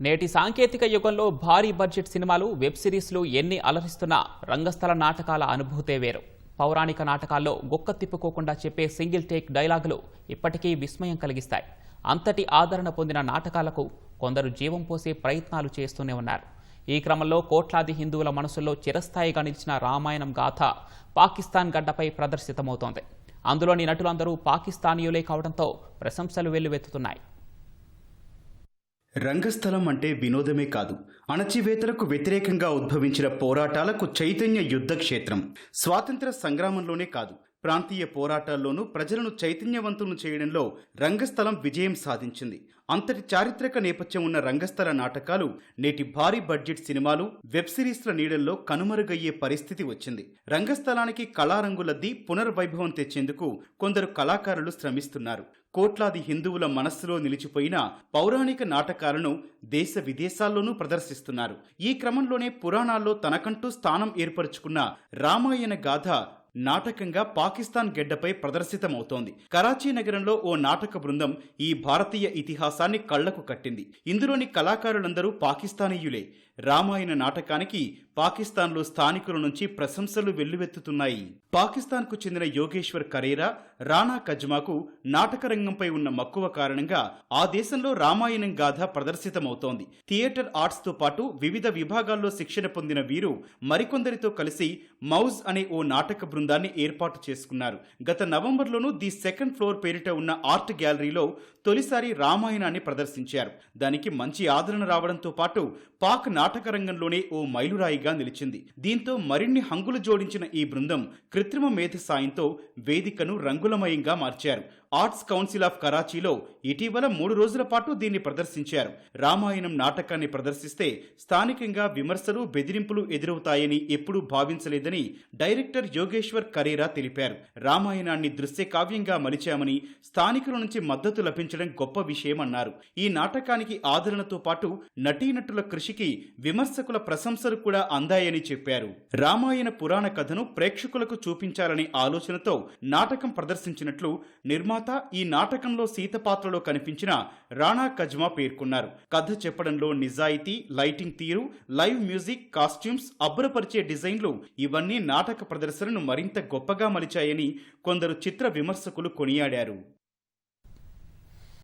నేటి సాంకేతిక యుగంలో భారీ బడ్జెట్ సినిమాలు, వెబ్ సిరీస్లు ఎన్ని అలరిస్తున్నా రంగస్థల నాటకాల అనుభూతే వేరు. పౌరాణిక నాటకాల్లో గుక్క తిప్పుకోకుండా చెప్పే సింగిల్ టేక్ డైలాగులు ఇప్పటికీ విస్మయం కలిగిస్తాయి. అంతటి ఆదరణ పొందిన నాటకాలకు కొందరు జీవం పోసే ప్రయత్నాలు చేస్తూనే ఉన్నారు. ఈ క్రమంలో కోట్లాది హిందువుల మనసుల్లో చిరస్థాయిగా నిలిచిన రామాయణం గాథ పాకిస్తాన్ గడ్డపై ప్రదర్శితమవుతోంది. అందులోని నటులందరూ పాకిస్తానీయులే కావడంతో ప్రశంసలు వెల్లువెత్తుతున్నాయి. రంగస్థలం అంటే వినోదమే కాదు, అణచివేతలకు వ్యతిరేకంగా ఉద్భవించిన పోరాటాలకు చైతన్య యుద్ధ క్షేత్రం. స్వాతంత్ర సంగ్రామంలోనే కాదు, ప్రాంతీయ పోరాటాల్లోనూ ప్రజలను చైతన్యవంతులను చేయడంలో రంగస్థలం విజయం సాధించింది. అంతటి చారిత్రక నేపథ్యం ఉన్న రంగస్థల నాటకాలు నేటి భారీ బడ్జెట్ సినిమాలు, వెబ్ సిరీస్ల నీడల్లో కనుమరుగయ్యే పరిస్థితి వచ్చింది. రంగస్థలానికి కళారంగులద్ది పునర్వైభవం తెచ్చేందుకు కొందరు కళాకారులు శ్రమిస్తున్నారు. కోట్లాది హిందువుల మనస్సులో నిలిచిపోయిన పౌరాణిక నాటకాలను దేశ విదేశాల్లోనూ ప్రదర్శిస్తున్నారు. ఈ క్రమంలోనే పురాణాల్లో తనకంటూ స్థానం ఏర్పరచుకున్న రామాయణ గాథ నాటకంగా పాకిస్తాన్ గెడ్డపై ప్రదర్శితమవుతోంది. కరాచీ నగరంలో ఓ నాటక బృందం ఈ భారతీయ ఇతిహాసాన్ని కళ్లకు కట్టింది. ఇందులోని కళాకారులందరూ పాకిస్తానీయులే. రామాయణ నాటకానికి పాకిస్తాన్లో స్థానికుల నుంచి ప్రశంసలు వెల్లువెత్తుతున్నాయి. పాకిస్తాన్కు చెందిన యోగేశ్వర్ కరేరా, రాణా కజ్మాకు నాటక రంగంపై ఉన్న మక్కువ కారణంగా ఆ దేశంలో రామాయణం గాథ ప్రదర్శితమవుతోంది. థియేటర్ ఆర్ట్స్తో పాటు వివిధ విభాగాల్లో శిక్షణ పొందిన వీరు మరికొందరితో కలిసి మౌజ్ అనే ఓ నాటక బృందాన్ని ఏర్పాటు చేసుకున్నారు. గత నవంబర్లోనూ ది సెకండ్ ఫ్లోర్ పేరిట ఉన్న ఆర్ట్ గ్యాలరీలో తొలిసారి రామాయణాన్ని ప్రదర్శించారు. దానికి మంచి ఆదరణ రావడంతో పాటు పాక్ నాటక రంగంలోనే ఓ మైలురాయిగా నిలిచింది. దీంతో మరిన్ని హంగులు జోడించిన ఈ బృందం కృత్రిమ మేధ సాయంతో వేదికను రంగులమయంగా మార్చారు. ఆర్ట్స్ కౌన్సిల్ ఆఫ్ కరాచీలో ఇటీవల 3 రోజుల పాటు దీన్ని ప్రదర్శించారు. రామాయణం నాటకాన్ని ప్రదర్శిస్తే స్థానికంగా విమర్శలు, బెదిరింపులు ఎదురవుతాయని ఎప్పుడూ భావించలేదని డైరెక్టర్ యోగేశ్వర్ కరేరా తెలిపారు. రామాయణాన్ని దృశ్య కావ్యంగా మలిచామని, స్థానికుల నుంచి మద్దతు లభించడం గొప్ప విషయమన్నారు. ఈ నాటకానికి ఆదరణతో పాటు నటీనటుల కృషికి విమర్శకుల ప్రశంసలు కూడా అందాయని చెప్పారు. రామాయణ పురాణ కథను ప్రేక్షకులకు చూపించాలనే ఆలోచనతో నాటకం ప్రదర్శించినట్లు నిర్మాత, ఈ నాటకంలో సీత పాత్రలో కనిపించిన రాణా కజ్మా పేర్కొన్నారు. కథ చెప్పడంలో నిజాయితీ, లైటింగ్ తీరు, లైవ్ మ్యూజిక్, కాస్ట్యూమ్స్, అబ్బురపరిచే డిజైన్లు ఇవన్నీ నాటక ప్రదర్శనను మరింత గొప్పగా మలిచాయని కొందరు చిత్ర విమర్శకులు కొనియాడారు.